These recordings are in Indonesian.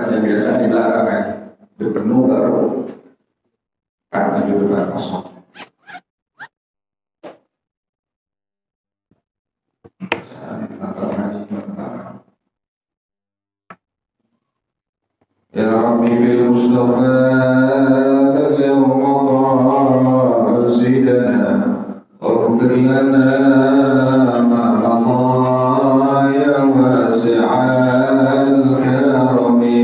yang biasa dilarang kan, penuh baru karena juga kosong. Ya Rabbi bil Mustafa balligh maqasidana waghfir lana ma madha ya wasi'al karami.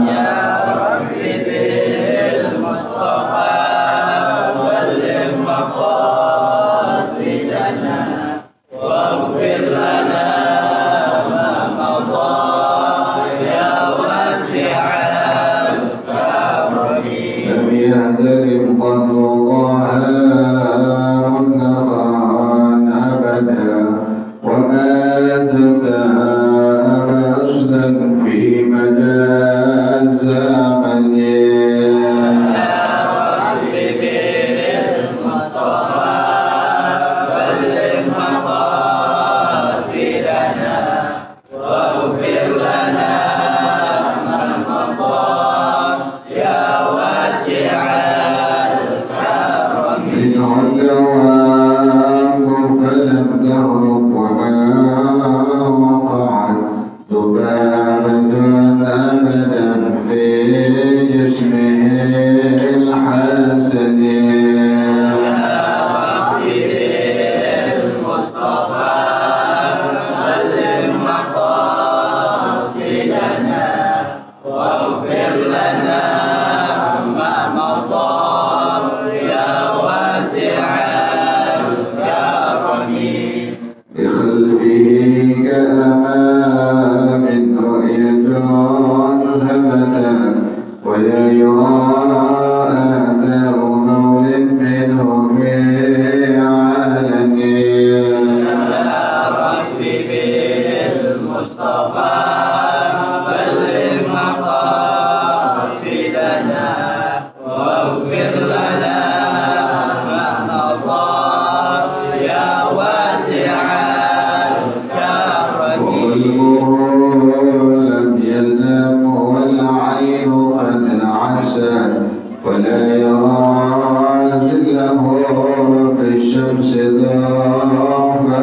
Ya Rabbi bil Mustafa balligh maqasidana waghfir lana ma madha ya wasi'al karami. لم يهتدم قد الله مطلقا أبدا وما تثاءب أصلا في مدى الزمن. يا ربي بالمصطفى بلغ مقاصدنا واغفر لنا ما مضى يا واسع الكرم. إن علواه فلم تهرب وما وقعت ذبابة أبدا في جسمه الحسن. يا ربي بالمصطفى بلغ مقاصدنا واغفر لنا ما مضى يا واسع الكرم. بخلفه كأمام رؤية ثبتا ولا يرى آثار قول منه في علن. يا ربي بالمصطفى بلغ مقاصدنا واغفر لنا ما مضى يا واسع الكرم. وقلبه لم ينم والعين قد انعست ولا يرى ظله في الشمس ضافة.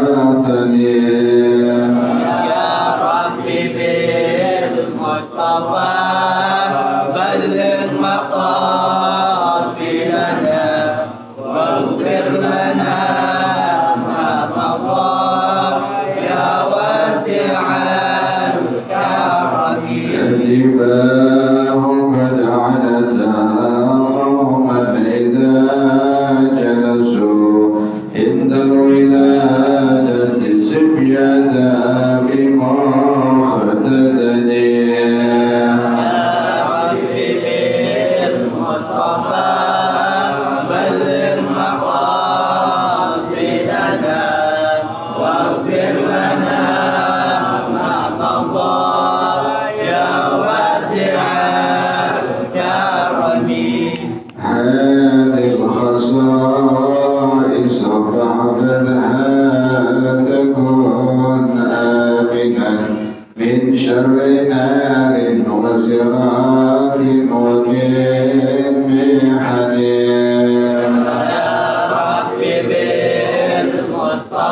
يا ربي بالمصطفى بلغ مقاصدنا واغفر لنا ما مضى يا واسع الكرم. كتفاه قد عنتا قوما إذا جلسوا عند الولادة سفيانا بمختتني. يا ربي بالمصطفى بلغ مقاصدنا واغفر لنا ما مضى يا واسع الكرم. هذه الخصائص فاحفظها تكن آمنا من شر نار وسراك ومن محن. يا ربي بالمصطفى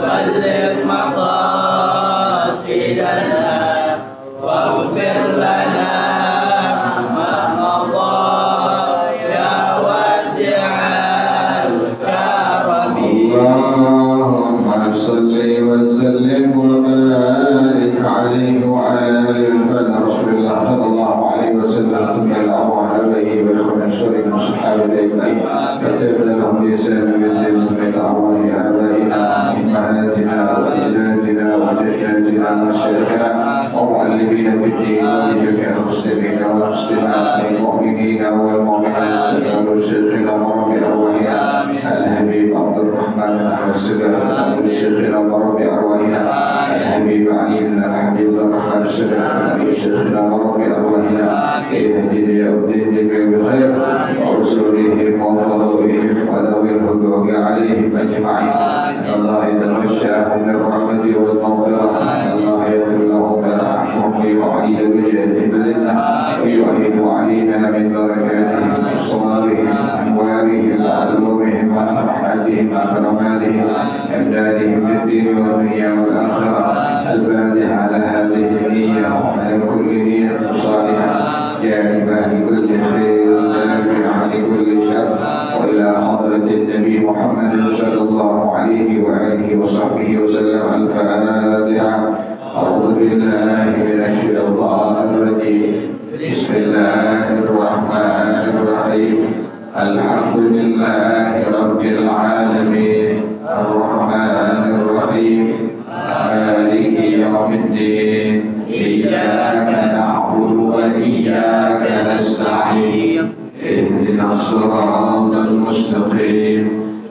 بلغ مقاصدنا واغفر لنا ما مضى يا واسع الكرم. اللهم صل وسلم وبارك عليه وعلى آله وصحبه رسول الله صلى الله عليه وسلم ثم الأرواح عليه وإخوان الشر من الصحابة أجمعين كتبنا لهم بإحسان بالدين من أرواح آبائنا وأمهاتنا وأجدادنا وجداتنا ومشايخنا ومعلمين في الدين ولجميع المسلمين والمسلمات والمؤمنين والمؤمنات وشيخنا ورب أرواحنا الحبيب عبد الرحمن السلام لشيخنا ورب أرواحنا الحبيب علي بن الحبيب الرحمن السلام لشيخنا ورب أرواحنا اهدنا يا أبدين بخير ورسولهم وفضائهم وذوي الحقوق عليهم أجمعين. أن الله يتغشاهم بالرحمة والمغفرة، أن الله يغفر لهم ويرحمهم وصحبه وسلم. الفاتحة. أعوذ بالله من الشيطان الرجيم. بسم الله الرحمن الرحيم. الحمد لله رب العالمين الرحمن الرحيم مالك يوم الدين. إياك نعبد وإياك نستعين. اهدنا الصراط المستقيم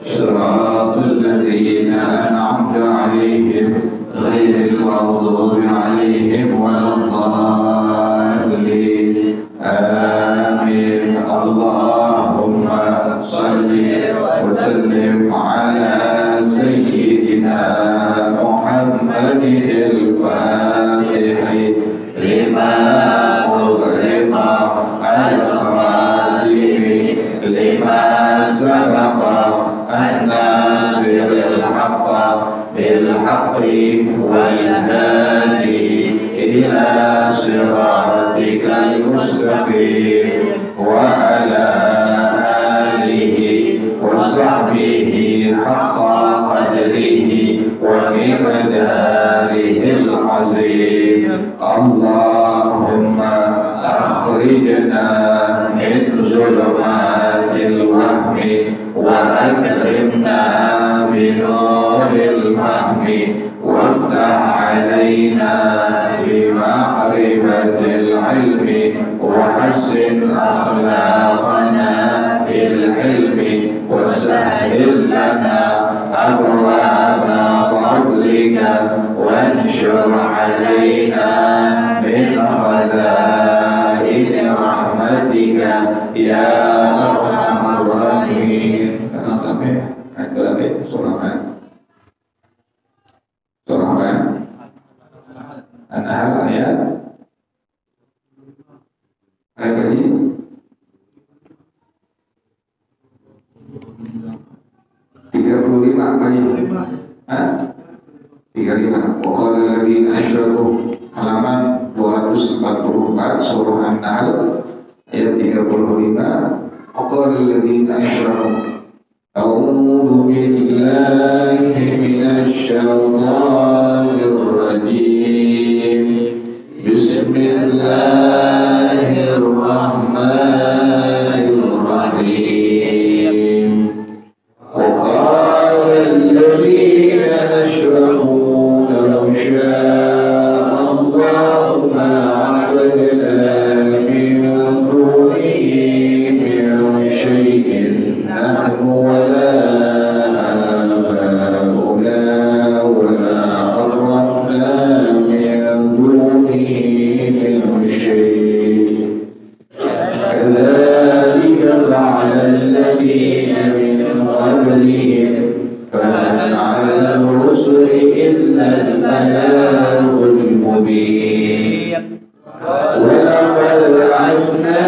صراط الذين أنعمت عليهم غير المغضوب عليهم ولا الضالين. آمين. اللهم صل وسلم على سيدنا محمد الفاتح لما أغلق الخاتم لما سبق الناصر الحق بالحق والهادي إلى صراطك المستقيم وعلى آله وصحبه حق قدره ومقداره العظيم. اللهم أخرجنا من ظلمات الوهم وأكرمنا بنور الفهم وافتح علينا بمعرفة العلم وحسن أخلاقنا بالحلم وسهل لنا أبواب فضلك وانشر علينا من خزائن رحمتك يا أرحم الراحمين. Karena sampai ada surah An-Nahl ayat berapa sih? 35 apa ya? 35. Waqala alladziina asyraku, halaman 244 surah An-Nahl ayat 35. Waqala alladziina asyraku a'udzu billahi minasy syaithanir rajim. Bismillahirrahmanirrahim. وقال الذين أشركوا لو شاء الله ما عبدنا من دونه من شيء نحن ولا آباؤنا ولا حرمنا من دونه من شيء كذلك فعل الذين من قبلهم فهل على الرسل إلا البلاغ المبين. ولقد بعثنا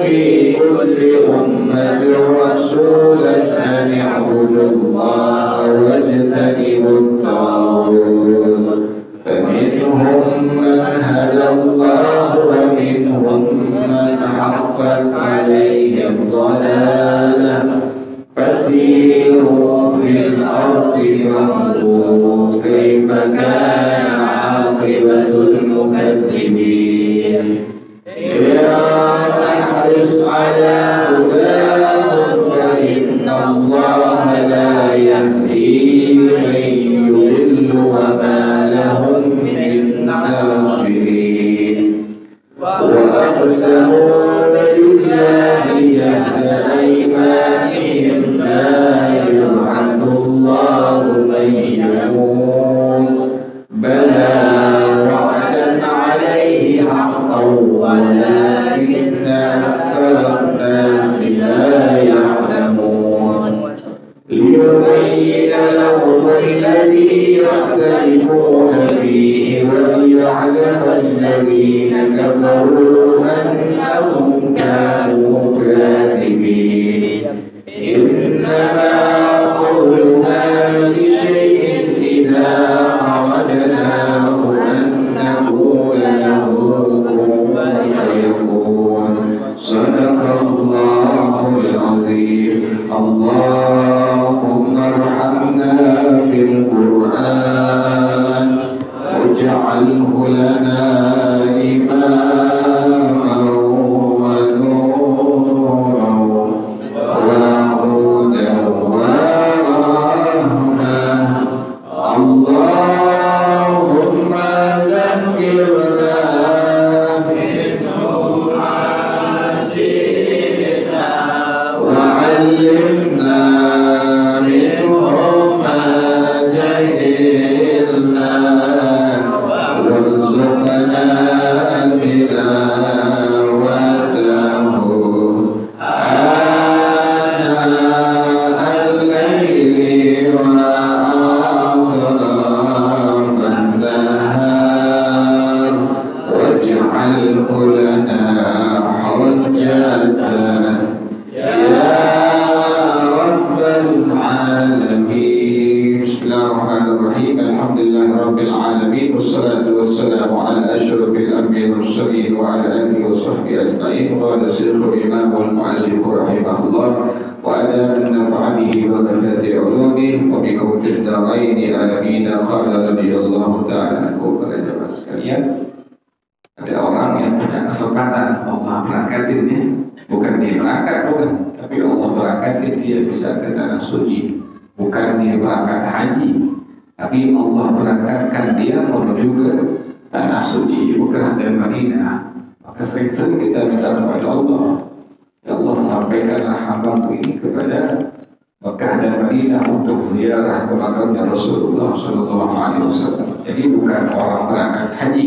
في كل أمة رسولا أن اعبدوا الله واجتنبوا الطاغوت فمنهم من هدى الله ومنهم من حقت عليه الضلالة فسيروا في الأرض فانظروا كيف كان عاقبة المكذبين. احرص على هداهم فإن الله لا يهدي من يضل وما لهم من ناصرين. وأقسموا بالله جهد أيمانهم لا يبعث الله من يموت بلى وعدا عليه حقا ولكن أكثر الناس لا يعلمون. ليبين لهم الذي يختلفون فيه وليعلم الذين كفروا أنهم كانوا كاذبين. إنما قولنا لشيء إذا أردناه أن نقول له كن فيكون. صدق الله العظيم. اللهم ارحمنا بالقرآن واجعله لنا حجة يا رب العالمين. بسم الله الرحمن الرحيم. الحمد لله رب العالمين، والصلاة والسلام على أشرف الأنبياء والمرسلين وعلى آله وصحبه أجمعين. قال الشيخ الإمام والمؤلف رحمه الله: وعلى من نفع به وبركات علومه وبموت الدارين آمين. قال رضي الله تعالى عنه. Para jemaah sekalian, ada orang yang punya kesempatan Allah berangkatin dia, bukan dia berangkat, bukan, tapi Allah berangkatin dia bisa ke tanah suci. Bukan dia berangkat haji, tapi Allah berangkatkan dia menuju ke tanah suci Mekah dan Madinah. Maka sering-sering kita minta kepada Allah, ya Allah, sampaikanlah hambamu ini kepada Mekah dan Madinah untuk ziarah ke makamnya Rasulullah SAW. Jadi bukan orang berangkat haji,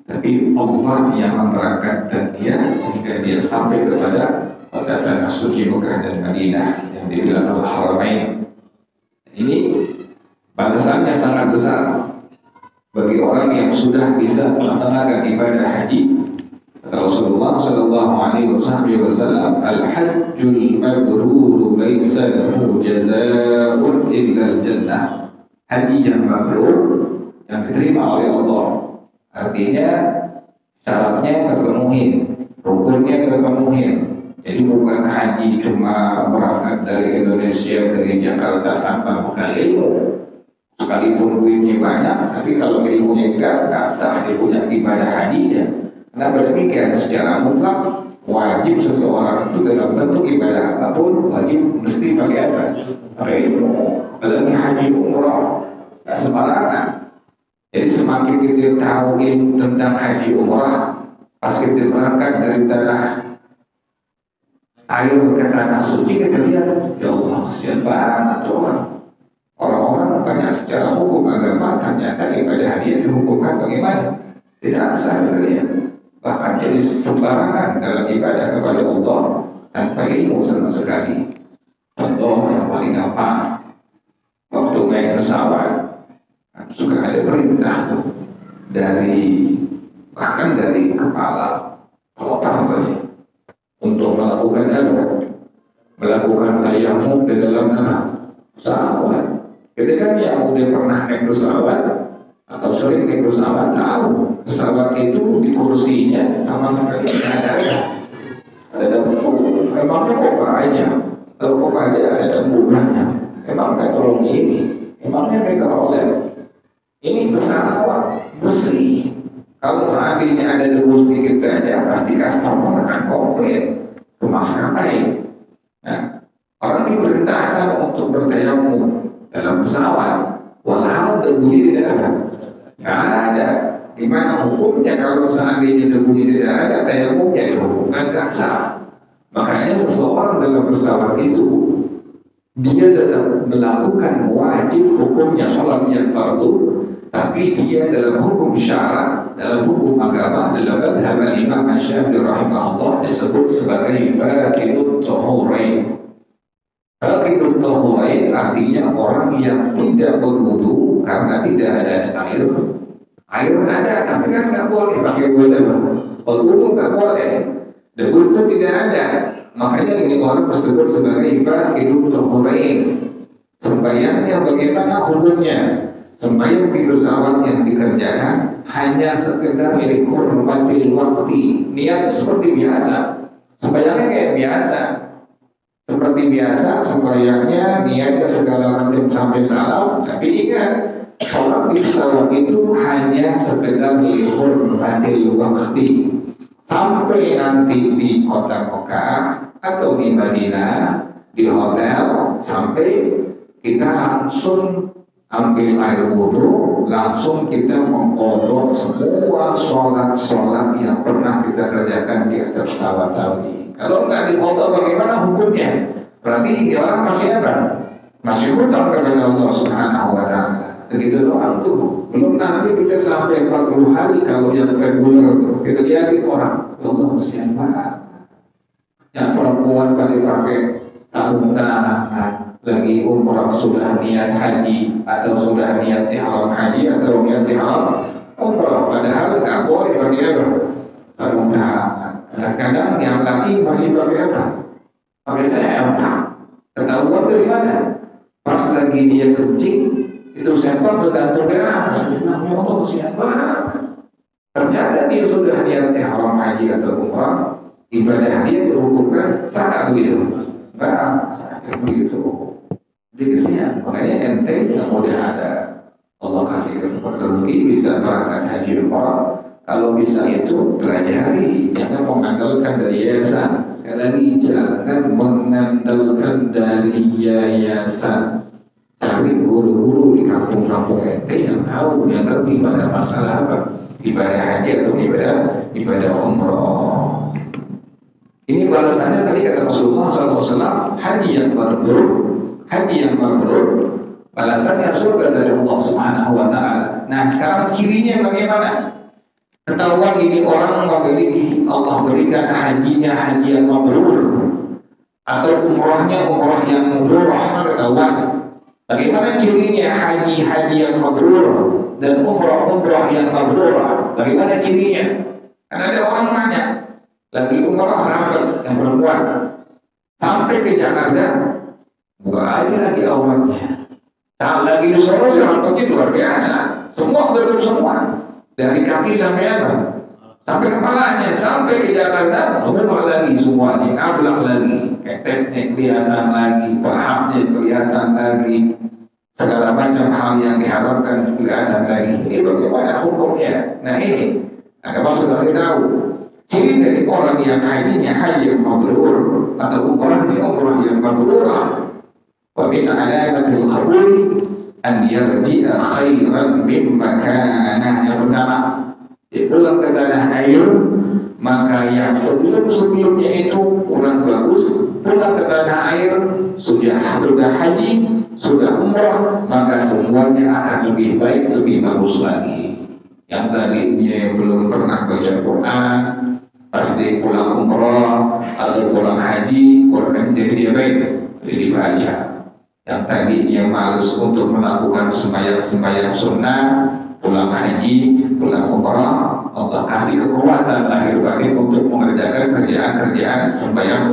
tapi Allah yang memberangkatkan dia sehingga dia sampai kepada kota tanah suci Mekah dan Madinah yang dibilang Al-Haramain. Ini balasannya sangat besar bagi orang yang sudah bisa melaksanakan ibadah haji. Kata Rasulullah sallallahu alaihi wasallam, "Al-hajjul mabrur laisa lahu jazaa'un illa al-jannah." Haji yang mabrur, yang diterima oleh Allah, artinya syaratnya terpenuhi, rukunnya terpenuhi. Jadi bukan haji cuma berangkat dari Indonesia, dari Jakarta tanpa bekal ilmu. Sekalipun duitnya banyak, tapi kalau ilmunya enggak sah dia punya ibadah hajinya. Kenapa demikian? Secara mutlak wajib seseorang itu dalam bentuk ibadah apapun wajib mesti pakai apa? Pakai ilmu. Apalagi haji umrah, nggak sembarangan. Jadi semakin kita tahu ilmu tentang haji umrah, pas kita berangkat dari tanah air ke tanah suci, kita lihat, ya Allah, kasihan banget orang-orang banyak secara hukum agama, ternyata ibadah dia dihukumkan bagaimana? Tidak sah, terlihat. Bahkan jadi sembarangan dalam ibadah kepada Allah tanpa ilmu sama sekali. Contoh yang paling gampang, waktu naik pesawat suka ada perintah tuh bahkan dari kepala pelotar tadi untuk melakukan apa? Melakukan tayamum di dalam pesawat. Ketika yang udah pernah naik pesawat atau sering naik pesawat tahu pesawat itu di kursinya sama sekali tidak ada buku. Memangnya koper aja. Kalau koper aja ada bukunya. Memang teknologi ini, memangnya mereka oleh ini pesawat bersih. Kalau seandainya ada debu sedikit saja, pasti customer akan komplain ke maskapai. Nah, orang diperintahkan untuk bertayamum dalam pesawat, walau debunya tidak ada. Nggak ada. Gimana hukumnya kalau seandainya debunya tidak ada, tayamumnya dihukumkan tidak sah. Makanya seseorang dalam pesawat itu, dia tetap melakukan wajib hukumnya sholat yang fardu, tapi dia dalam hukum syarak, dalam hukum agama, dalam madhab Imam Asy-Syafi'i rahimahullah disebut sebagai faqidut tahurain. Faqidut tahurain artinya orang yang tidak berwudu karena tidak ada air. Air ada, tapi kan nggak boleh pakai wudu. Berwudu nggak boleh, debu itu tidak ada. Makanya ini orang disebut sebagai faqidut tahurain. Sembahyangnya bagaimana hukumnya? Sembahyang di pesawat yang dikerjakan hanya sekedar lihurmatil waktu. Niat seperti biasa, sembahyangnya kayak biasa, seperti biasa sembahyangnya, niatnya segala macam sampai salam. Tapi ingat, sholat di pesawat itu hanya sekedar lihurmatil waktu. Sampai nanti di kota Mekah atau di Madinah, di hotel, sampai kita langsung ambil air wudhu, langsung kita mengkodok semua sholat-sholat yang pernah kita kerjakan di atas pesawat tadi. Kalau nggak dikodok bagaimana hukumnya? Berarti orang masih apa? Masih hutang kepada Allah Subhanahu wa Ta'ala. Segitu doang tuh. Belum nanti kita sampai 40 hari kalau yang reguler tuh. Kita lihatin orang, ya Allah kasihan banget. Yang perempuan pada pakai sarung tangan, lagi umrah sudah niat haji atau sudah niat ihram haji atau niat ihram umrah, padahal nggak boleh pakai Kadang yang laki masih pakai apa? Pakai sempak. Ketahuan dari mana? Pas lagi dia kencing, itu sempak bergantung di atas. Namanya Allah siapa? Ternyata dia sudah niat ihram haji atau umrah, ibadah dia dihukumkan sah begitu. Enggak, sah begitu. Jadi kesian, makanya ente yang mudah ada Allah kasih kesempatan rezeki bisa berangkat haji umrah. Kalau bisa itu pelajari, jangan mengandalkan dari yayasan. Sekali lagi jangan mengandalkan dari yayasan. Cari guru-guru di kampung-kampung ente yang tahu, yang ngerti pada masalah apa, ibadah haji atau ibadah umrah. Ini balasannya tadi kata Rasulullah SAW, haji yang mabrur, balasannya surga dari Allah Subhanahu Wa Taala. Nah, sekarang cirinya bagaimana? Ketahuan ini orang memiliki Allah berikan hajinya haji yang mabrur atau umrahnya umrah yang mabrurah, ketahuan. Bagaimana cirinya haji yang mabrur dan umrah yang mabrurah? Bagaimana cirinya? Karena ada orang nanya, lagi umrah rapat yang perempuan sampai ke Jakarta, buka aja lagi auratnya. Lagi di Solo rampaknya luar biasa, semua betul semua. Dari kaki sampai apa? Sampai kepalanya, sampai ke Jakarta, buka lagi semuanya, ablak lagi, keteknya kelihatan lagi, pahapnya kelihatan lagi, segala macam hal yang diharapkan kelihatan lagi. Ini bagaimana hukumnya? Nah ini, agak sudah kita tahu. Ciri dari orang yang hajinya haji yang mabrur atau umrahnya umrah yang mabrurah. Wa min alamatil qabuli an yarji'a khairan mimma kana. Yang pertama, dia pulang ke tanah air, maka yang sebelum-sebelumnya itu kurang bagus, pulang ke tanah air sudah haji, sudah umrah, maka semuanya akan lebih baik, lebih bagus lagi. Yang tadinya belum pernah baca Quran, pas dia pulang umrah atau pulang haji, Quran jadi dia baik, jadi dibaca. Yang tadinya malas untuk melakukan sembahyang sunnah, pulang haji, pulang umrah, Allah kasih kekuatan lahir batin untuk mengerjakan kerjaan-kerjaan sembahyang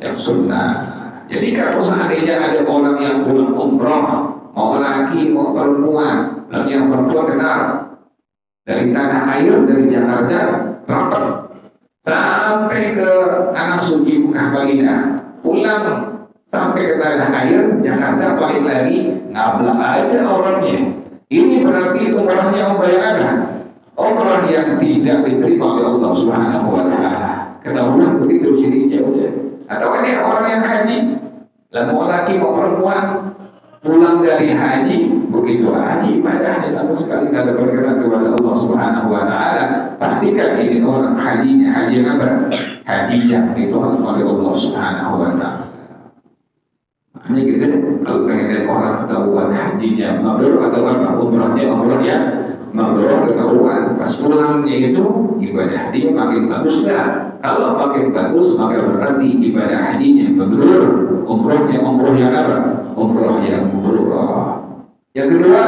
yang sunnah. Jadi kalau seandainya ada orang yang pulang umrah, mau laki mau perempuan, lalu yang perempuan kenal dari tanah air, dari Jakarta rapat sampai ke tanah suci Mekah Madinah, pulang sampai ke tanah air Jakarta, balik lagi ngablak aja orangnya. Ini berarti umrahnya umrah yang ada, umrah yang tidak diterima oleh Allah Subhanahu Wa Taala. Ketahuan begitu cirinya udah. Atau ini orang yang haji, lalu mau laki mau perempuan, pulang dari haji, begitu haji ibadahnya sama sekali tidak ada berkenan kepada Allah Subhanahu Wa Taala. Pastikan ini orang hajinya haji yang apa? Haji yang ditolak oleh Allah Subhanahu Wa Taala. Hanya gitu, kalau pengen lihat orang ketahuan hajinya mabrur atau apa, umrahnya mabrur ketahuan, pas pulangnya itu ibadah dia makin bagus dah. Kalau makin bagus maka berarti ibadah hajinya mabrur, umrahnya umrah yang apa? Umrah yang mabrur. Yang kedua,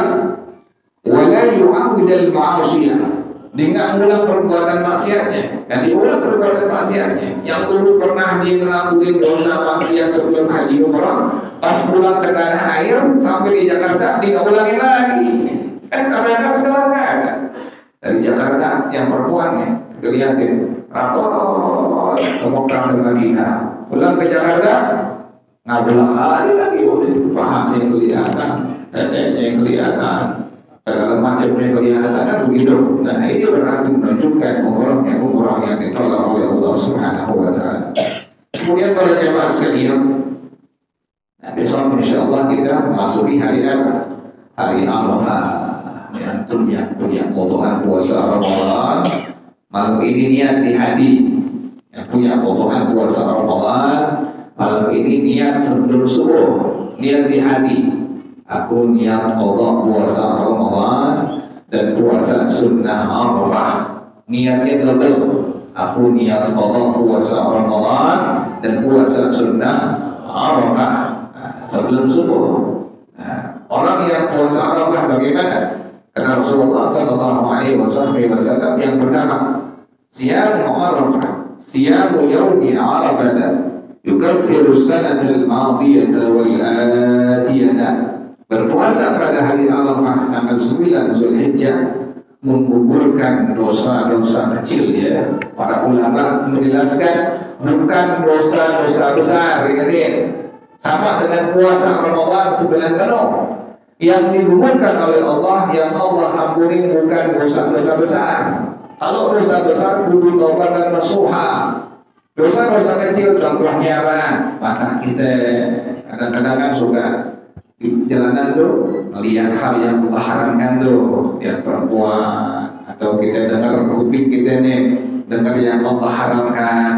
wala yu'awidal ma'asiyah, dengan ulang perbuatan maksiatnya. Dan diulang perbuatan maksiatnya. Yang dulu pernah dia ngelakuin dosa maksiat sebelum haji umrah, pas pulang ke tanah air sampai di Jakarta dia ulangin lagi. Kan karena sekarang nggak ada. Dari Jakarta yang perempuannya kelihatan rapor Mekah ke Madinah, pulang ke Jakarta ngabelah lagi udah pahamnya kelihatan, tetenya kelihatan, segala macamnya kelihatan, kan begitu. Nah ini berarti menunjukkan umrah yang ditolak oleh Allah Subhanahu Wa Taala. Kemudian para jemaah sekalian, nah, besok insya Allah kita masuki hari apa? Hari Arafah. Yang punya potongan puasa Ramadan, malam ini niat di hati. Yang punya potongan puasa Ramadan, malam ini niat sebelum subuh, niat di hati. Aku niat qada puasa Ramadan dan puasa sunnah Arafah. Niatnya double. Aku niat qada puasa Ramadan dan puasa sunnah Arafah sebelum subuh. Orang yang puasa Arafah bagaimana? Kata Rasulullah Sallallahu Alaihi Wasallam yang pertama, siam Arafah, siyamu yawmi Arafah yukaffiru sanatal madiyata wal atiyata. Berpuasa pada hari Arafah tanggal 9 Zulhijjah menggugurkan dosa-dosa kecil ya. Para ulama menjelaskan bukan dosa-dosa besar, ingatin. Sama dengan puasa Ramadan sebulan penuh. Yang digugurkan oleh Allah, yang Allah ampuni bukan dosa-dosa besar. Kalau dosa besar kudu taubat dan nasuha. Dosa-dosa kecil contohnya apa? Mata kita kadang-kadang kan suka di jalanan tuh melihat hal yang Allah haramkan tuh, lihat perempuan, atau kita dengar kuping kita nih dengar yang Allah haramkan,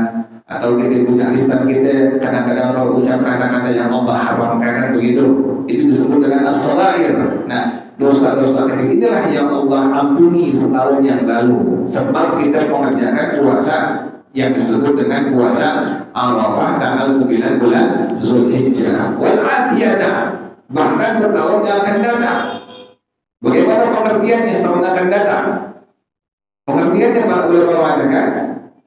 atau kita punya lisan kita kadang-kadang kalau ucap kata-kata yang Allah haramkan kan begitu. Itu disebut dengan as-salair. Nah, dosa-dosa kecil inilah yang Allah ampuni setahun yang lalu sebab kita mengerjakan puasa yang disebut dengan puasa Arafah tanggal 9 bulan Zulhijjah. Wal atiyata, bahkan setahun yang akan datang. Bagaimana pengertiannya setahun akan datang? Pengertiannya para ulama mengatakan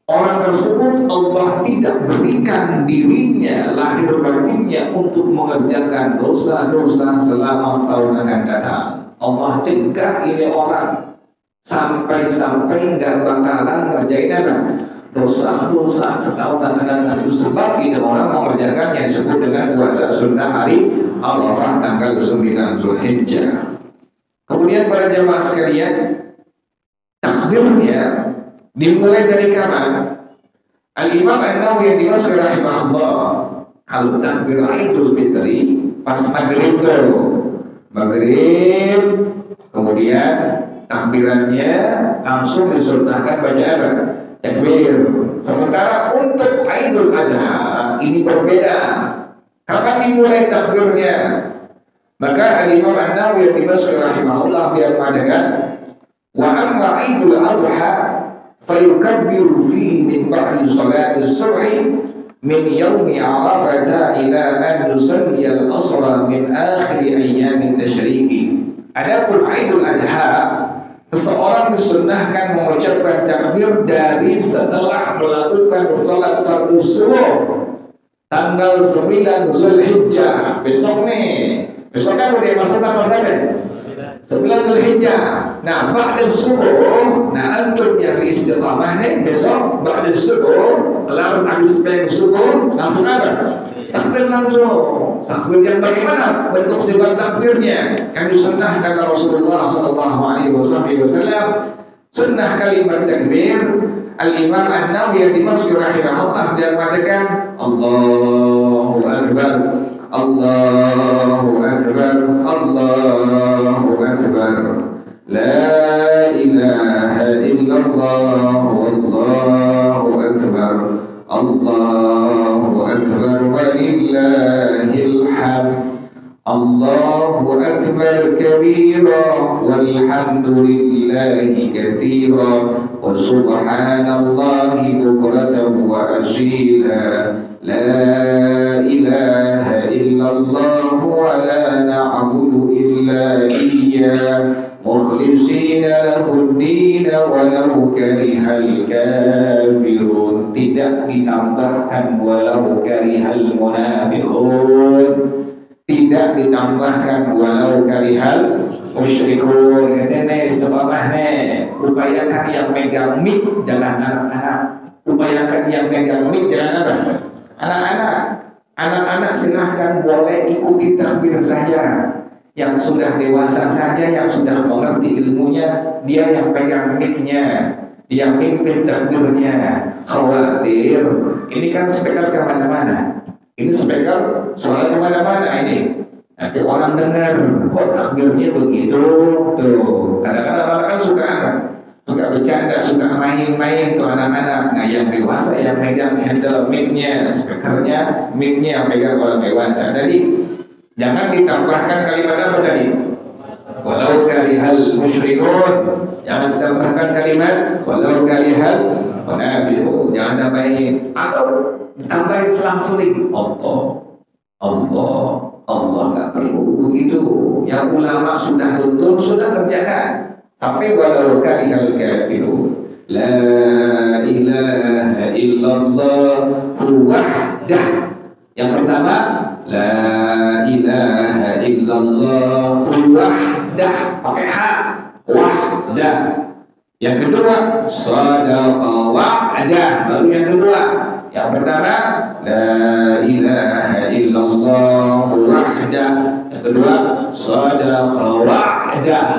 orang tersebut Allah tidak berikan dirinya, lahir batinnya untuk mengerjakan dosa-dosa selama setahun akan datang. Allah cegah ini orang sampai-sampai nggak bakalan ngerjain apa? Dosa-dosa setahun akan datang. Itu sebab ini orang mengerjakan yang disebut dengan puasa sunnah hari Arafah tanggal 9 Zulhijjah. Kemudian para jamaah sekalian, takbirnya dimulai dari kapan? Al-Imam An-Nawawi yang dimaksud rahimahullah, kalau takbir Idul Fitri pas maghrib dulu, maghrib, kemudian takbirannya langsung disunnahkan baca apa? Takbir. Sementara untuk Idul Adha ini berbeda. Kapan dimulai takbirnya? Maka Al-Imam An-Nawawi yang dimaksud rahimahullah dia mengatakan, wa amma Idul Adha fayukabbiru fihi min ba'di salati subhi min yaumi Arafah ila an yusalli al-asra min akhir ayyam at-tashriki. Adapun Idul Adha, seseorang disunnahkan mengucapkan takbir dari setelah melakukan salat fardu subuh tanggal 9 Zulhijjah. Besok nih, besok kan udah masuk tanggal berapa? 9 Zulhijjah. Nah, ba'da subuh, nah antum yang istiqamah nih besok ba'da subuh, lalu habis balik subuh langsung apa? Takbir langsung. Takbir yang bagaimana? Bentuk sifat takbirnya kami sunnah kata Rasulullah SAW. Sunnah kalimat takbir. Al-Imam An-Nawawi yang dimaksud rahimahullah dia mengatakan Allahu Akbar, Allahu Akbar, Allahu Akbar, la ilaha illallah, wallahu akbar, Allahu Akbar, walillahil hamd, Allahu Akbar kabira, walhamdulillahi katsira, wa subhanallahi bukratan wa asila, la ilaha illallah wa la na'budu illa iyyah mukhlishina lahud-din walau karihal kafirun. Tidak ditambahkan walau karihal munafiqun, tidak ditambahkan walau karihal musyrikun. Katanya istiqamah nih, upayakan yang megang mic jangan anak-anak, upayakan yang megang mic jangan apa? Anak-anak. Anak-anak silahkan boleh ikuti takbir saja. Yang sudah dewasa saja, yang sudah mengerti ilmunya, dia yang pegang mic-nya, dia pimpin takbirnya. Khawatir, ini kan speaker kemana-mana, ini speaker suara kemana-mana ini. Nanti orang dengar, kok takbirnya begitu? Tuh, kadang-kadang orang kan suka apa? Suka bercanda, suka main-main tuh anak-anak. Nah, yang dewasa yang pegang handle mic-nya, speakernya, mic-nya yang pegang orang dewasa. Tadi jangan ditambahkan kalimat apa tadi? Walau karihal musyrikun. Jangan ditambahkan kalimat walau karihal munafiqun. Jangan tambahin. Atau tambahin selang-seling Allah, Allah, Allah. Nggak perlu begitu. Yang ulama sudah tuntun, sudah kerjakan. Sampai walau karihal kafirun, la ilaha illallah wahdah. Yang pertama, la ilaha illallah wahdah, pakai ha, wahdah. Yang kedua, sadaqa wa'dah, baru yang kedua. Yang pertama, la ilaha illallah wahdah. Yang kedua, sadaqa wa'dah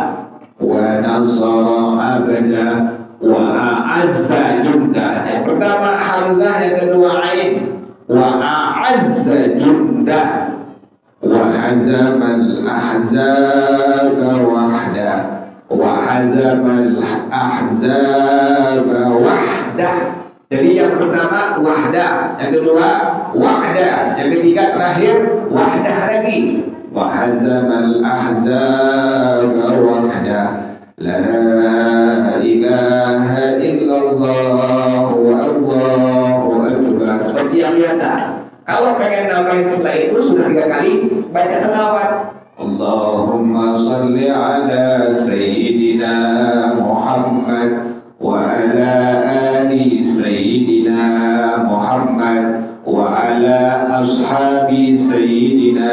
wa nasara abdah wa a'azza jundah. Yang pertama hamzah, yang kedua ain. Wa a'azza jundah wa hazamal ahzaba wahda wa hazamal ahzaba wahda. Jadi yang pertama wahda, yang kedua wa'da, yang ketiga terakhir wahdah lagi. Wa hazamal ahzaba wahda, la ilaha illallah wallahu akbar. Seperti yang biasa. Kalau pengen nambahin setelah itu sudah 3 kali baca selawat. Allahumma salli ala sayyidina Muhammad wa ala ali sayyidina Muhammad wa ala ashabi sayyidina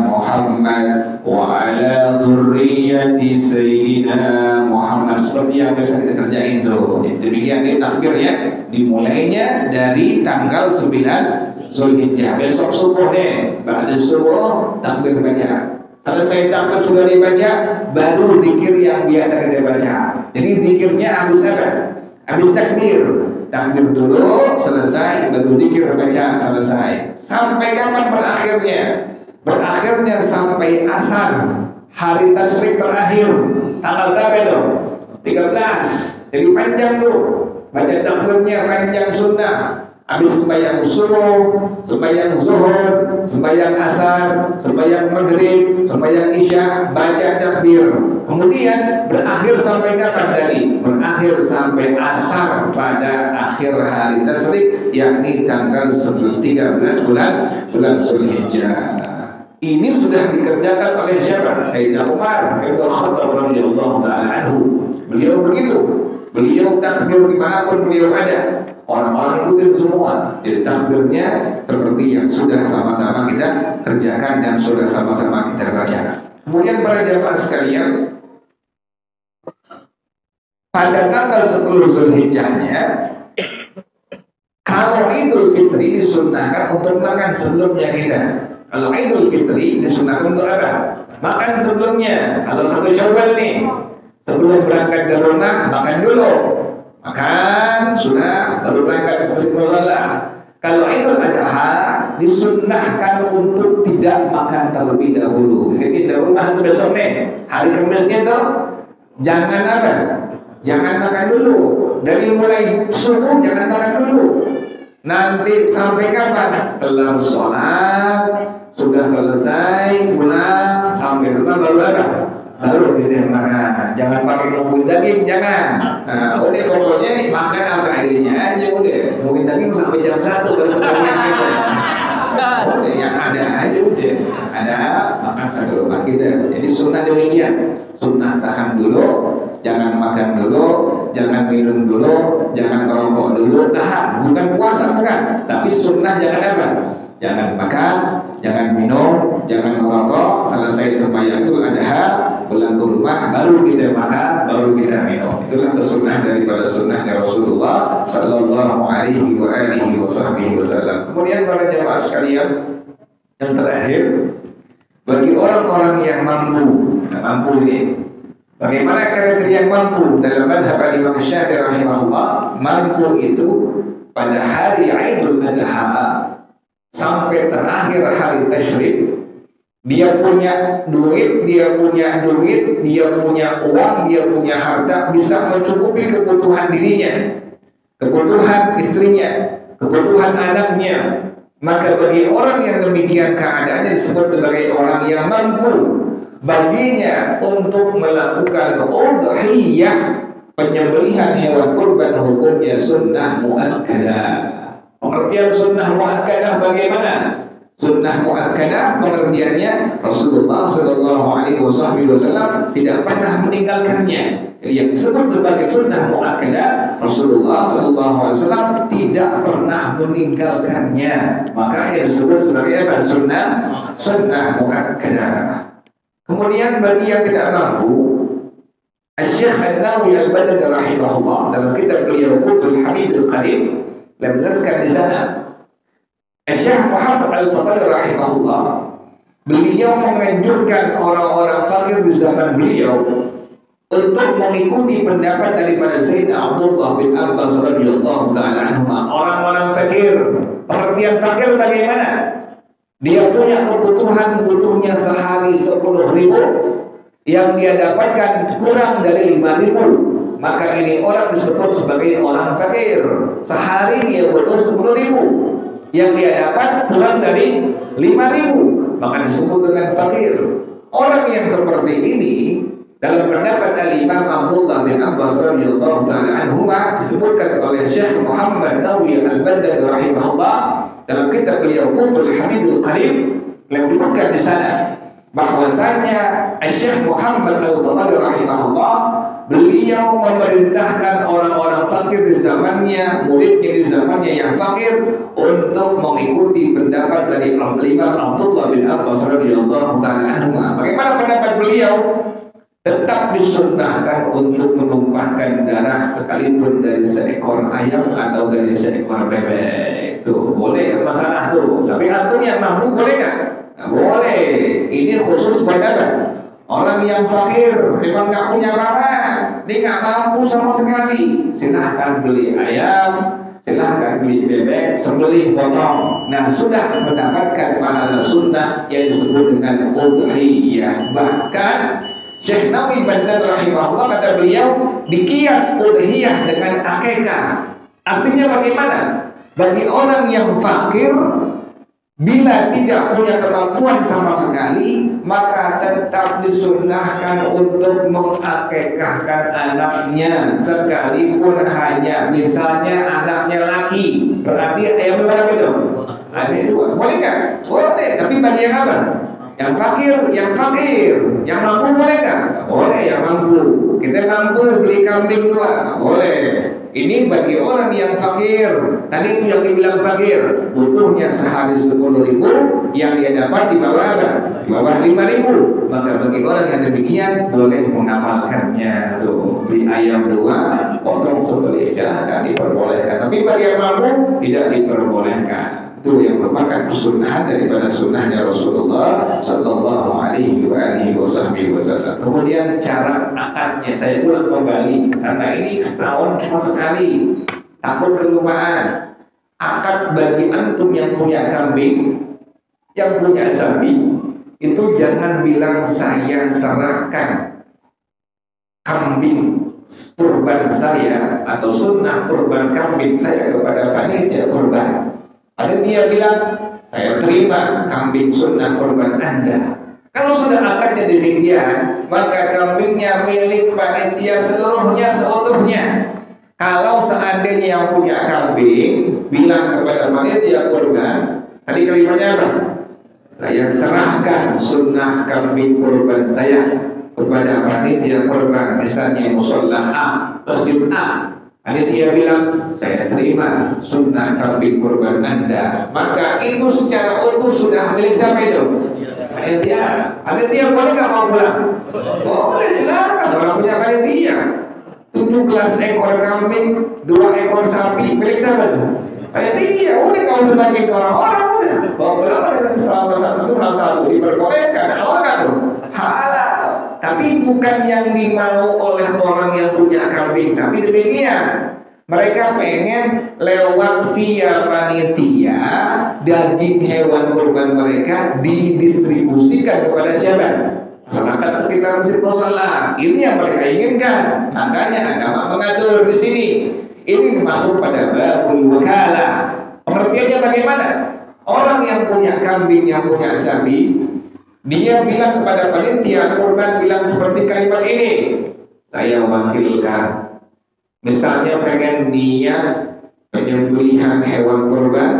Muhammad wa ala dzurriyyati sayyidina Muhammad. Seperti yang biasa kita kerjain tuh. Demikian ini takbirnya, dimulainya dari tanggal 9 Zulhijjah. Besok subuh nih, ba'da subuh takbir baca. Selesai takbir sudah dibaca, baru zikir yang biasa kita baca. Jadi zikirnya habis apa? Habis takbir. Takbir dulu, selesai, baru zikir baca, selesai. Sampai kapan berakhirnya? Berakhirnya sampai asar, hari tasyrik terakhir. Tanggal berapa itu? 13. Jadi panjang tuh. Baca takbirnya panjang sunnah. Habis sembahyang subuh, sembahyang zuhur, sembahyang asar, sembahyang maghrib, sembahyang isya, baca takbir. Kemudian berakhir sampai kapan tadi? Berakhir sampai asar pada akhir hari tasyrik, yakni tanggal 13 bulan Zulhijjah. Ini sudah dikerjakan oleh siapa? Sayyidina Umar bin Khattab radhiyallahu ta'ala anhu. Beliau begitu. Beliau takbir dimanapun beliau ada. Orang-orang ikutin semua. Jadi takbirnya seperti yang sudah sama-sama kita kerjakan dan sudah sama-sama kita baca. Kemudian para jamaah sekalian, pada tanggal 10 Zulhijjahnya, kalau Idul Fitri disunnahkan untuk makan sebelumnya kita. Kalau Idul Fitri disunnahkan untuk apa? Makan sebelumnya. Kalau 1 Syawal nih, sebelum berangkat ke rumah makan dulu. Makan sudah baru berangkat ke musala. Kalau Idul Adha disunnahkan untuk tidak makan terlebih dahulu. Jadi di rumah itu besok nih, hari Kamisnya tuh jangan apa? Jangan makan dulu. Dari mulai subuh jangan makan dulu. Nanti sampai kapan? Telah sholat, sudah selesai, pulang, sampai rumah baru apa? Baru kita makan. Jangan pakai nungguin daging, jangan. Nah, udah pokoknya makan apa adanya aja udah. Nungguin daging sampai jam 1 baru makan gitu. Udah yang ada aja udah. Ada makan sampai rumah kita. Jadi sunnah demikian. Sunnah tahan dulu, jangan makan dulu, jangan minum dulu, jangan ngerokok dulu, tahan. Bukan puasa bukan, tapi sunnah jangan apa? Jangan makan, jangan minum, jangan ngerokok. Selesai sembahyang Idul Adha, pulang ke rumah, baru kita makan, baru kita minum. Itulah sunnah daripada sunnahnya Rasulullah Sallallahu Alaihi Wasallam. Kemudian para jemaah sekalian, yang terakhir, bagi orang-orang yang mampu ini, bagaimana kriteria mampu dalam mazhab Imam Syafi'i rahimahullah? Mampu itu pada hari Idul Adha sampai terakhir hari tasyrik, dia punya duit, dia punya uang, dia punya harta, bisa mencukupi kebutuhan dirinya, kebutuhan istrinya, kebutuhan anaknya. Maka bagi orang yang demikian keadaannya disebut sebagai orang yang mampu. Baginya untuk melakukan udhiyah, penyembelihan hewan kurban, hukumnya sunnah muakkadah. Pengertian sunnah muakkadah bagaimana? Sunnah muakkadah pengertiannya Rasulullah Shallallahu Alaihi Wasallam tidak pernah meninggalkannya. Jadi yang disebut sebagai sunnah muakkadah Rasulullah Shallallahu Alaihi Wasallam tidak pernah meninggalkannya. Maka yang disebut sebagai apa? Sunnah muakkadah. Kemudian bagi yang tidak mampu, Syekh An-Nawawi Al-Badali rahimahullah dalam kitab beliau Qutul Hamidul Qarim menjelaskan di sana. Syekh Muhammad Al-Fadl rahimahullah beliau menganjurkan orang-orang fakir di zaman beliau untuk mengikuti pendapat daripada Sayyidina Abdullah bin Abbas radhiyallahu taala anhu. Orang-orang fakir, pengertian fakir bagaimana? Dia punya kebutuhan butuhnya sehari 10.000, yang dia dapatkan kurang dari 5.000, maka ini orang disebut sebagai orang fakir. Sehari dia butuh 10.000, yang dia dapat kurang dari 5.000, maka disebut dengan fakir. Orang yang seperti ini dalam pendapat Al-Imam Abdullah bin Abbas radhiyallahu taala anhuma disebutkan oleh Syekh Muhammad Nawawi Al-Badali rahimahullah dalam kitab beliau Qutul Hamidul Qarim yang disebutkan di sana bahwasanya Syekh Muhammad Al-Fadl rahimahullah beliau memerintahkan orang-orang fakir di zamannya, muridnya di zamannya yang fakir, untuk mengikuti pendapat dari Imam Abdullah bin Abbas radhiyallahu taala anhu. Bagaimana pendapat beliau? Tetap disunnahkan untuk menumpahkan darah sekalipun dari seekor ayam atau dari seekor bebek. Tuh boleh masalah tuh. Tapi antum yang mampu boleh nggak? Boleh. Ini khusus buat apa? Orang yang fakir, memang nggak punya barang, dia nggak mampu sama sekali. Silahkan beli ayam, silahkan beli bebek, sembelih potong. Nah, sudah mendapatkan pahala sunnah yang disebut dengan udhiyah. Bahkan Syekh Nawawi Badal rahimahullah kata beliau dikias udhiyah dengan akikah. Artinya bagaimana? Bagi orang yang fakir, bila tidak punya kemampuan sama sekali, maka tetap disunnahkan untuk mengakikahkan anaknya, sekalipun hanya misalnya anaknya laki. Berarti ayam berapa itu? Ada 2. Boleh nggak? Boleh. Tapi bagi yang apa? Yang fakir. Yang mampu boleh nggak? Boleh, yang mampu. Kita mampu beli kambing 2, boleh. Ini bagi orang yang fakir. Tadi itu yang dibilang fakir, butuhnya sehari 10.000, yang dia dapat di bawah apa? Di bawah 5.000. Maka bagi orang yang demikian boleh mengamalkannya. Tuh, beli ayam 2, potong sembelih, silahkan diperbolehkan. Tapi bagi yang mampu tidak diperbolehkan. Itu yang merupakan kesunahan daripada sunnahnya Rasulullah Sallallahu Alaihi Wasallam. Kemudian cara akadnya saya ulang kembali karena ini setahun cuma sekali, takut kelupaan. Akad bagi antum yang punya kambing, yang punya sapi, itu jangan bilang saya serahkan kambing kurban saya atau sunnah kurban kambing saya kepada panitia kurban. Ada dia bilang, saya terima kambing sunnah kurban Anda. Kalau sudah akadnya demikian, maka kambingnya milik panitia seluruhnya, seutuhnya. Kalau seandainya yang punya kambing bilang kepada panitia kurban, tadi kalimatnya apa? Saya serahkan sunnah kambing kurban saya kepada panitia kurban, misalnya musholla A, masjid A. Panitia bilang, saya terima sunnah kambing kurban Anda. Maka itu secara utuh sudah milik siapa itu? Panitia. Panitia boleh nggak mau pulang? Boleh, silakan. Orang punya panitia. 17 ekor kambing, 2 ekor sapi, milik siapa itu? Panitia. Udah kalau sebagai orang-orang udah. Bawa pulang ada salah satu diperbolehkan. Halal kan tuh? Halal. Tapi bukan yang dimau oleh orang yang punya kambing sapi demikian. Mereka pengen lewat via panitia daging hewan kurban mereka didistribusikan kepada siapa? Masyarakat sekitar masjid musholla. Ini yang mereka inginkan. Makanya agama mengatur di sini. Ini masuk pada babul wakalah. Pengertiannya bagaimana? Orang yang punya kambing, yang punya sapi, dia bilang kepada panitia kurban, bilang seperti kalimat ini, saya wakilkan. Misalnya pengen niat penyembelihan hewan kurban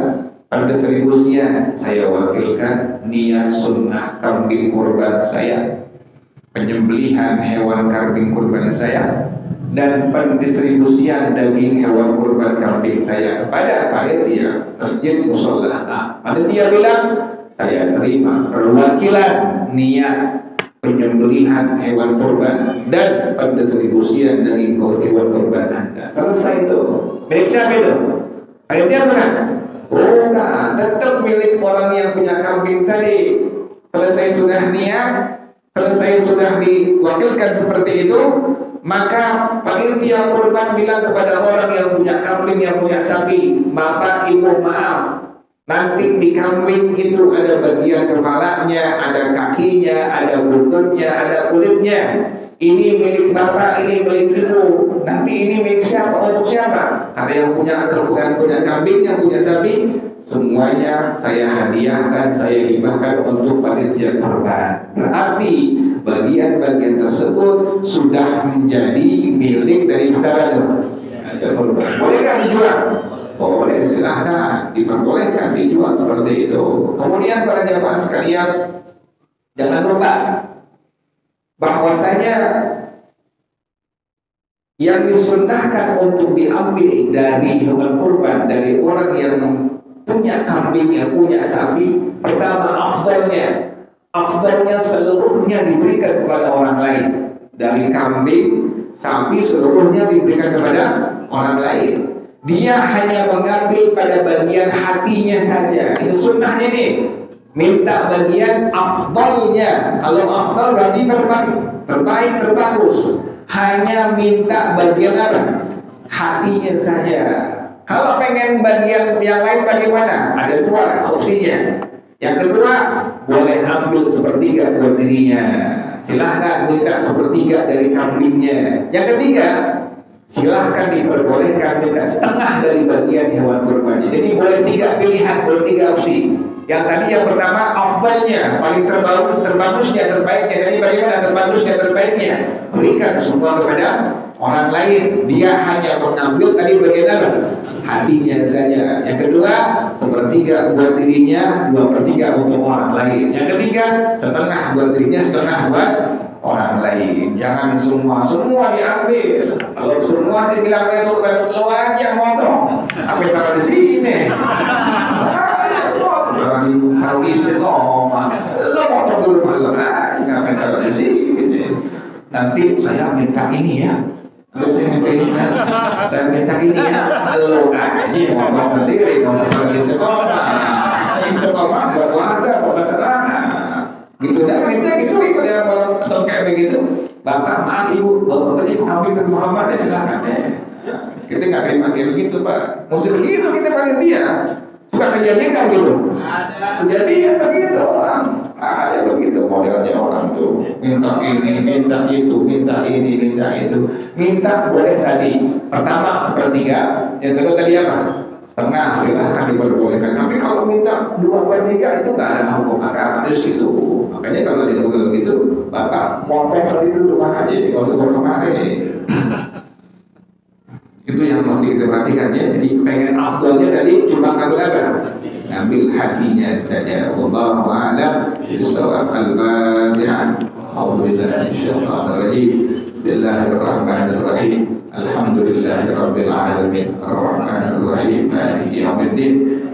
pendistribusian saya wakilkan niat sunnah kambing kurban saya, penyembelihan hewan kambing kurban saya, dan pendistribusian daging hewan kurban kambing saya kepada panitia masjid mushola. Nah, panitia bilang saya terima perwakilan niat penyembelihan hewan kurban dan pendistribusian daging hewan kurban Anda. Selesai itu. Milik siapa itu? Panitia bukan? Bukan, tetap milik orang yang punya kambing tadi. Selesai sudah niat, selesai sudah diwakilkan seperti itu, maka panitia kurban bilang kepada orang yang punya kambing, yang punya sapi, Bapak Ibu maaf, nanti di kambing itu ada bagian kepalanya, ada kakinya, ada buntutnya, ada kulitnya. Ini milik Bapak, ini milik Ibu. Nanti ini milik siapa? Untuk siapa? Ada yang punya kambing, yang punya sapi, semuanya saya hadiahkan, saya hibahkan untuk panitia kurban. Berarti bagian-bagian tersebut sudah menjadi milik dari siapa? Kurban. Bolehkah dijual? Boleh, silahkan, diperbolehkan dijual seperti itu. Kemudian para jamaah sekalian, jangan lupa bahwasanya yang disunnahkan untuk diambil dari hewan kurban dari orang yang punya kambing, yang punya sapi, pertama afdalnya seluruhnya diberikan kepada orang lain. Dari kambing, sapi seluruhnya diberikan kepada orang lain. Dia hanya mengambil pada bagian hatinya saja. Ini sunnahnya nih. Minta bagian afdalnya. Kalau afdal berarti terbaik, terbagus. Hanya minta bagian apa? Hatinya saja. Kalau pengen bagian yang lain bagaimana? Ada dua opsinya. Yang kedua, boleh ambil sepertiga buat dirinya. Silahkan minta sepertiga dari kambingnya. Yang ketiga, silahkan diperbolehkan minta setengah dari bagian hewan kurbannya. Jadi boleh tiga pilihan, boleh tiga opsi. Yang tadi yang pertama afdalnya, paling terbagusnya, terbaiknya. Jadi bagaimana terbagusnya, terbaiknya? Berikan semua kepada orang lain. Dia hanya mengambil tadi bagian apa? Hatinya saja. Yang kedua, sepertiga buat dirinya, 2/3 untuk orang lain. Yang ketiga, setengah buat dirinya, setengah buat orang lain. Jangan semua diambil. Kalau semua saya bilang itu aja motong. Apa yang taruh di sini? Habis itu lo motong dulu malam lagi. Ngapain taruh di sini? Nanti saya minta ini ya. Terus saya minta ini kan, saya minta ini ya, lo aja ngomong sendiri, ngomong lagi istiqomah buat warga, buat masyarakat, gitu. Dan itu kalau yang mau kayak begitu, Bapak, maaf Ibu, kalau tadi kami ke Muhammad ya silahkan deh. Kita nggak terima kayak begitu Pak, mesti begitu kita panitia. Suka kejadian kan gitu? Kejadian begitu orang. Ada begitu modelnya orang tuh. Minta ini, minta itu, minta ini, minta itu. Minta boleh tadi. Pertama sepertiga, yang kedua tadi apa? Setengah, silahkan diperbolehkan. Tapi kalau minta 2/3 itu nggak ada hukum agama di situ. Makanya kalau di Google gitu, Bapak motong tadi dulu aja, nggak usah kemari. Itu yang mesti kita perhatikan ya. Jadi pengen afdalnya tadi cuma ngambil apa? Ngambil hatinya saja. Wallahu a'lam bishawab. Al-Fatihah. A'udzubillahi minasyaitonir rajim. Bismillahirrahmanirrahim. Alhamdulillahirabbil alamin. Arrahmanir rahim. Maliki yaumiddin.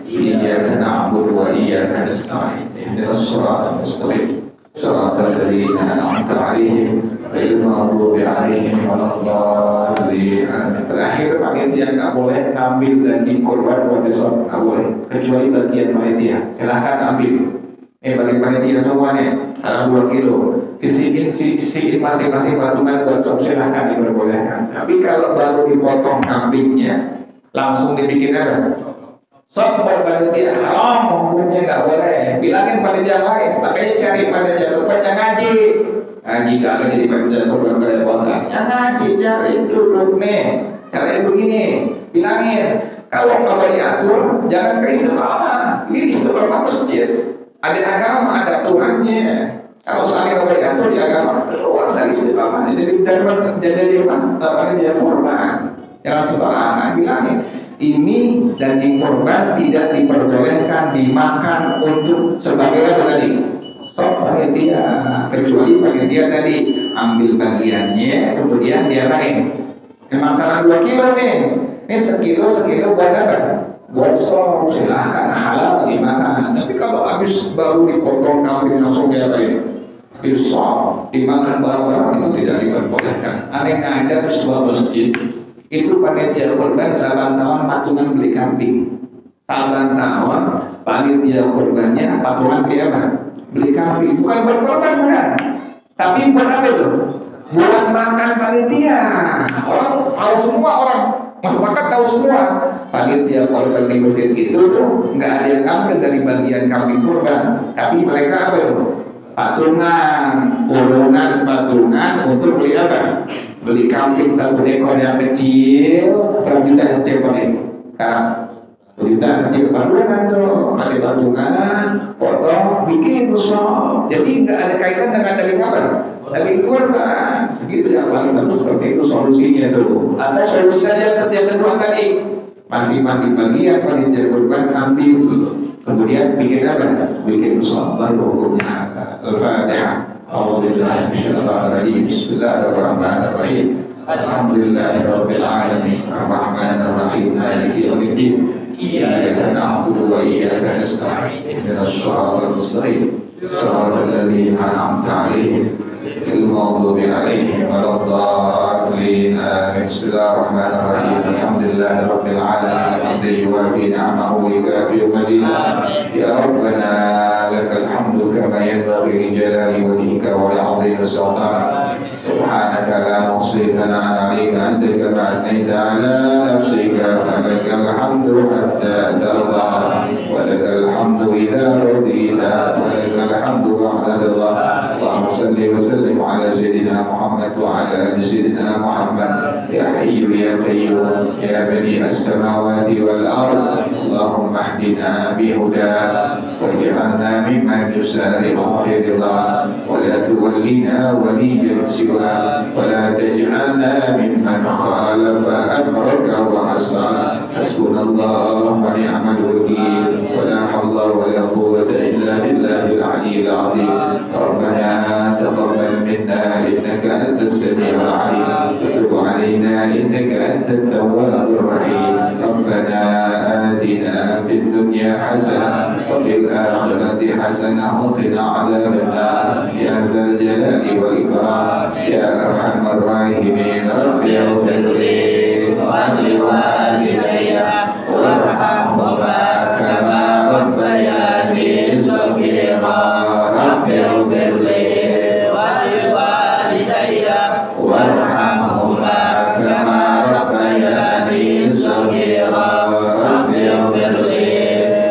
Iyyaka na'budu wa iyyaka nasta'in. Ihdinas siratal mustaqim. Shiratal ladzina an'amta 'alaihim ghairil maghdubi 'alaihim waladdallin. Terakhir panitia nggak boleh ngambil daging kurban buat besok, nggak boleh kecuali bagian panitia. Silahkan ambil. Bagi panitia semua nih, ada 2 kilo. Sisiin masing-masing patungan buat sop, silahkan diperbolehkan. Tapi kalau baru dipotong kambingnya, langsung dibikin apa? Sop buat panitia haram, hukumnya nggak boleh. Bilangin panitia lain, makanya cari panitia kurban yang ngaji. Ngaji kalau jadi panitia kurban kerepotan. Yang ngaji cari duduk nih. Caranya begini, bilangin. Kalau diatur, jangan ke istiqamah. Ini istiqamah masjid. Ada agama, ada aturannya. Kalau saling diatur di agama, keluar dari istiqamah. Jadi jangan jadi panitia kurban. Jangan sembarangan, bilangin. ini daging korban tidak diperbolehkan dimakan untuk sebagai apa tadi? Sok panitia, kecuali panitia tadi ambil bagiannya kemudian dia naik. Memang salah 2 kilo nih, ini sekilo buat apa? Buat sok, silahkan halal dimakan. Tapi kalau habis baru dipotong kambing langsung diapain? Bisa dimakan barang-barang itu tidak diperbolehkan. Aneh aja di sebuah masjid itu panitia korban saban tahun patungan beli kambing. Saban tahun panitia korbannya patungan beli apa? Beli kambing. Bukan buat korban bukan, tapi buat apa itu? Buat makan panitia. Orang tahu semua, orang masyarakat tahu semua. Panitia korban di masjid itu tuh nggak ada yang ambil dari bagian kambing korban, tapi mereka apa itu? Patungan, urunan patungan untuk beli apa? Beli kambing 1 ekor yang kecil, berapa juta yang kecil paling? Sekarang juta kecil patungan tuh, ada patungan, potong, bikin besok. Jadi nggak ada kaitan dengan daging apa? Daging korban. Segitu yang paling bagus seperti itu solusinya tuh. Atau solusi saja yang kedua tadi, masing-masing bagian panitia korban ambil, kemudian bikin apa? Bikin besok baru hukumnya. Al-Fatihah. A'udzubillahi minasyaitonir rajim. Bismillahirrahmanirrahim. Alhamdulillahirabbil alamin. Arrahmanir rahim. Maliki yaumiddin. Iyyaka na'budu wa iyyaka nasta'in. Ihdinas shiratal mustaqim. Shiratal ladzina an'amta 'alaihim ghairil maghdubi 'alaihim waladdallin. Bismillahirrahmanirrahim. Alhamdulillahirabbil alamin. Hamdan yuwafi ni'amahu wa yukafi mazidah. Ya Rabbana lakal hamdu kama yanbaghi li jalali wajhika wa li 'azimi sultanik. Subhanaka la nuhsi thana'an 'alaika anta kama athnayta 'ala nafsika falakal hamdu hatta tarda wa lakal hamdu idza radita wa lakal hamdu ba'da ridha. Allahumma salli wa sallim 'ala sayyidina Muhammad wa 'ala ali sayyidina Muhammad. Ya hayyu ya qayyum ya bani as-samawati wal ard. Allahumma ihdina bihudak waj'alna mimman yusari'u fi ridha wa la tuwallina waliyyan siwa wa la taj'alna mimman khalafa amraka wa 'asa. Hasbunallahu wa ni'mal wakeel wa la hawla wa la quwwata illa billahil 'aliyyil 'azim. Rabbana taqabbal minna innaka antas sami'ul 'alim wa tub 'alaina innaka antat tawwabur rahim. Rabbana atina fid dunya hasanah wa fil akhirati hasanah wa qina 'adzaban nar ya dzal jalali wal ikram ya arhamar rahimin. Rabbi ighfir li wa liwalidayya warhamhuma kama rabbayani shaghira. Rabbi ighfir li wa liwalidayya warhamhuma kama rabbayani shaghira. Rabbi ighfir li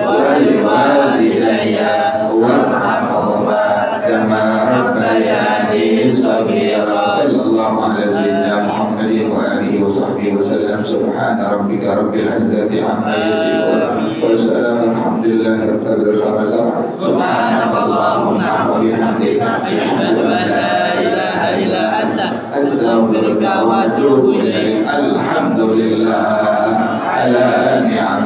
wa liwalidayya warhamhuma kama rabbayani shaghira. Sallallahu ala sayyidina Muhammadin wa alihi wa sahbihi wa sallam. Subhana rabbika rabbil izzati amma yasifun wa salamun alhamdulillahi rabbil alamin. Subhanakallahumma wa bihamdika asyhadu an la ilaha illa anta astaghfiruka wa atubu ilaik. Alhamdulillah ala ni'am